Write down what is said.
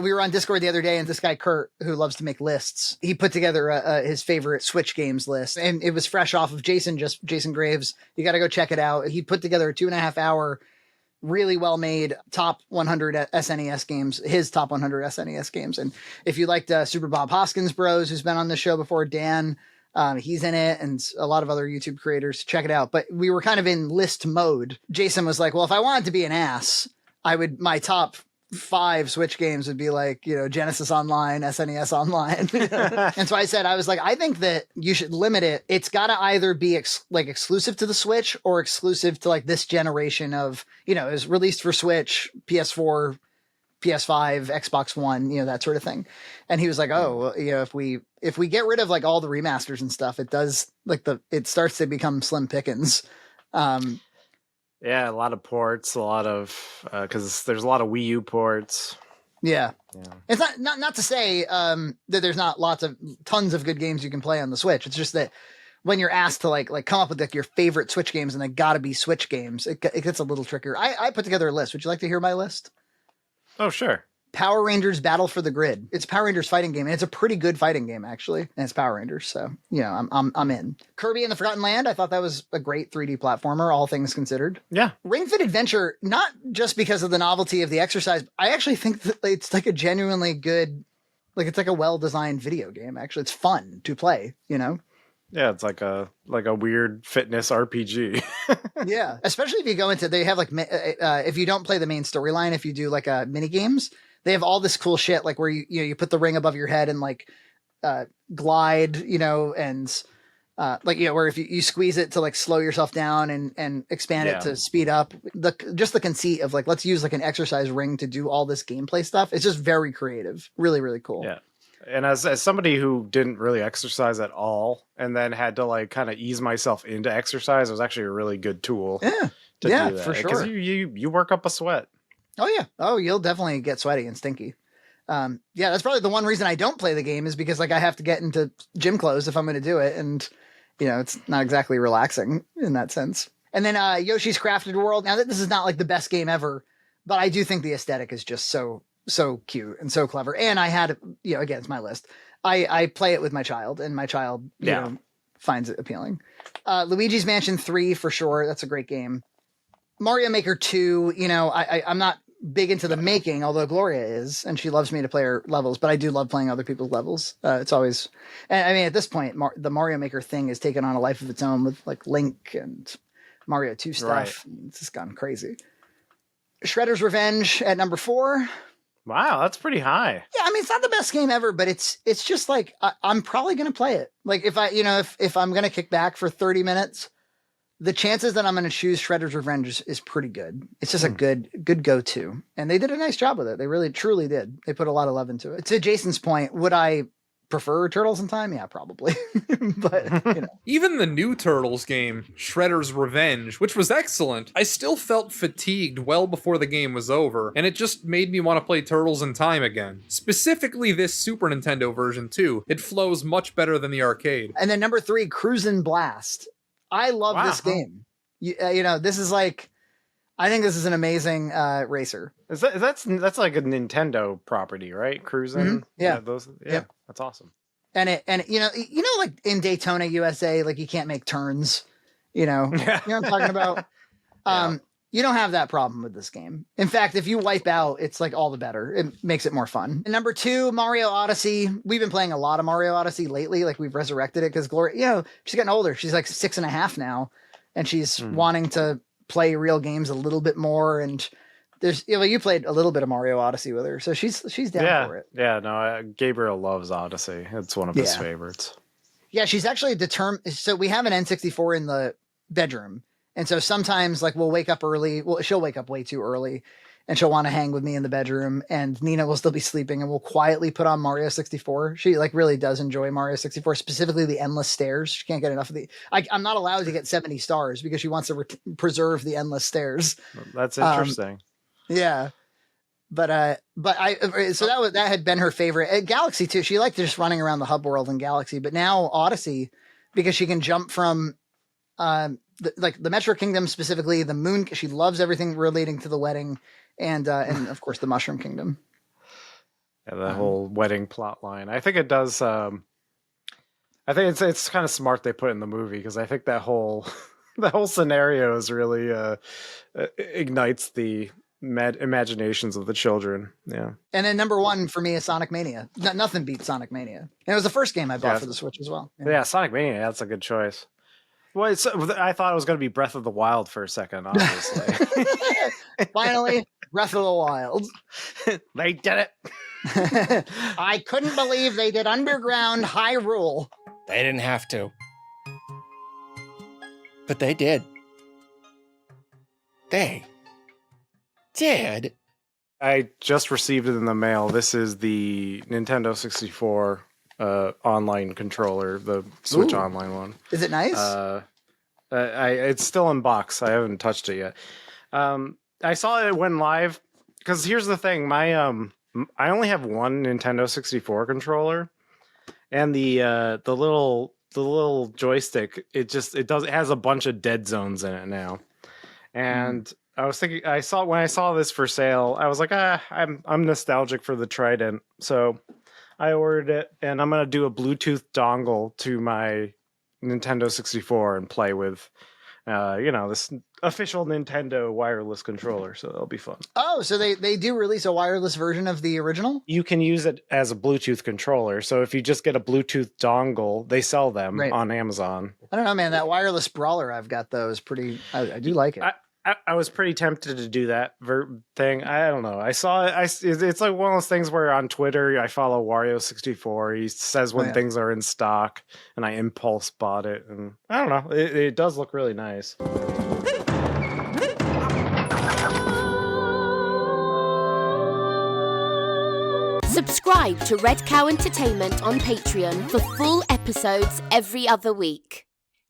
we were on Discord the other day, and this guy, Kurt, who loves to make lists, he put together his favorite Switch games list, and it was fresh off of Jason Graves. You got to go check it out. He put together a 2.5 hour, really well made top 100 SNES games, his top 100 SNES games. And if you liked Super Bob Hoskins Bros, who's been on the show before, Dan, he's in it, and a lot of other YouTube creators, check it out. But we were kind of in list mode. Jason was like, well, if I wanted to be an ass, my top 5 Switch games would be like, Genesis Online, SNES Online. And so I was like, I think that you should limit it. It's got to either be exclusive to the Switch or exclusive to like this generation of, it was released for Switch, PS4, PS5, Xbox One, that sort of thing. And he was like, oh, if we get rid of like all the remasters and stuff, it does it starts to become slim pickings. Yeah, a lot of ports, a lot of because there's a lot of Wii U ports. Yeah. It's not to say that there's not tons of good games you can play on the Switch. It's just that when you're asked to like come up with like your favorite Switch games, and they got to be Switch games, it gets a little trickier. I put together a list. Would you like to hear my list? Oh, sure. Power Rangers Battle for the Grid. It's a Power Rangers fighting game, and it's a pretty good fighting game, actually. And it's Power Rangers, so I'm in. Kirby and the Forgotten Land. I thought that was a great 3D platformer, all things considered. Yeah. Ring Fit Adventure, not just because of the novelty of the exercise. I actually think that it's like a genuinely good, it's like a well-designed video game. Actually, it's fun to play. Yeah, it's like a weird fitness RPG. Yeah, especially if you go into, they have if you don't play the main storyline, if you do like mini games. They have all this cool shit, like where you put the ring above your head and glide, and where if you squeeze it to like slow yourself down and expand it to speed up. Just the conceit of let's use like an exercise ring to do all this gameplay stuff. It's just very creative, really, really cool. Yeah. And as somebody who didn't really exercise at all, and then had to kind of ease myself into exercise, it was actually a really good tool. Yeah, do that. For sure. Because you work up a sweat. Oh, yeah. Oh, you'll definitely get sweaty and stinky. Yeah, that's probably the one reason I don't play the game, is because I have to get into gym clothes if I'm going to do it. And, it's not exactly relaxing in that sense. And then Yoshi's Crafted World. Now, this is not the best game ever, but I do think the aesthetic is just so cute and so clever. And I had, again, it's my list. I play it with my child, and my child, finds it appealing. Luigi's Mansion 3, for sure. That's a great game. Mario Maker 2, I'm not big into the making, although Gloria is, and she loves me to play her levels, but I do love playing other people's levels. It's always, and I mean, at this point, the Mario Maker thing has taken on a life of its own with Link and Mario 2 stuff. Right. It's just gone crazy. Shredder's Revenge at number 4. Wow, that's pretty high. Yeah, I mean, it's not the best game ever, but it's just I'm probably going to play it. If I'm going to kick back for 30 minutes, the chances that I'm going to choose Shredder's Revenge is pretty good. It's just a good go-to. And they did a nice job with it. They really, truly did. They put a lot of love into it. To Jason's point, would I prefer Turtles in Time? Yeah, probably. But, Even the new Turtles game, Shredder's Revenge, which was excellent, I still felt fatigued well before the game was over, and it just made me want to play Turtles in Time again. Specifically this Super Nintendo version, too. It flows much better than the arcade. And then number 3, Cruisin' Blast. I love this game. This is I think this is an amazing racer. That's like a Nintendo property, right? Cruising. Mm-hmm. Yeah. That's awesome. And in Daytona, USA, you can't make turns. You know what I'm talking about. You don't have that problem with this game. In fact, if you wipe out, it's all the better. It makes it more fun. And number 2, Mario Odyssey. We've been playing a lot of Mario Odyssey lately. We've resurrected it because Gloria, she's getting older. She's 6.5 now, and she's wanting to play real games a little bit more. And there's, you played a little bit of Mario Odyssey with her, so she's down for it. Yeah, no, Gabriel loves Odyssey. It's one of his favorites. Yeah, she's actually determined. So we have an N64 in the bedroom. And so sometimes we'll wake up early. Well, she'll wake up way too early, and she'll want to hang with me in the bedroom, and Nina will still be sleeping, and we'll quietly put on Mario 64. She really does enjoy Mario 64, specifically the endless stairs. She can't get enough of I'm not allowed to get 70 stars because she wants to preserve the endless stairs. That's interesting. Yeah. So that had been her favorite. At Galaxy too. She liked just running around the hub world in Galaxy, but now Odyssey, because she can jump from, the Metro Kingdom, specifically the Moon. She loves everything relating to the wedding, and of course the Mushroom Kingdom. Yeah, the whole wedding plot line. I think it does. I think it's kind of smart they put it in the movie because I think that whole the whole scenario is really ignites the imaginations of the children. Yeah. And then number one for me is Sonic Mania. Nothing beats Sonic Mania. And it was the first game I bought for the Switch as well. Yeah, Sonic Mania. That's a good choice. Well, I thought it was going to be Breath of the Wild for a second, obviously. Finally, Breath of the Wild. They did it. I couldn't believe they did Underground Hyrule. They didn't have to. But they did. They did. I just received it in the mail. This is the Nintendo 64 online controller, the Switch Online one. Is it nice? It's still in box. I haven't touched it yet. I saw it when live because here's the thing. I only have one Nintendo 64 controller, and the little joystick. It has a bunch of dead zones in it now, and I was thinking when I saw this for sale, I was like, I'm nostalgic for the Trident, so I ordered it, and I'm gonna do a Bluetooth dongle to my Nintendo 64 and play with, this official Nintendo wireless controller. So it'll be fun. Oh, so they do release a wireless version of the original? You can use it as a Bluetooth controller. So if you just get a Bluetooth dongle, they sell them on Amazon. I don't know, man. That wireless brawler I've got though is pretty. I do like it. I was pretty tempted to do that thing. I don't know. I saw it. It's like one of those things where on Twitter I follow Wario64. He says when things are in stock, and I impulse bought it. And I don't know. It does look really nice. Subscribe to Red Cow Entertainment on Patreon for full episodes every other week.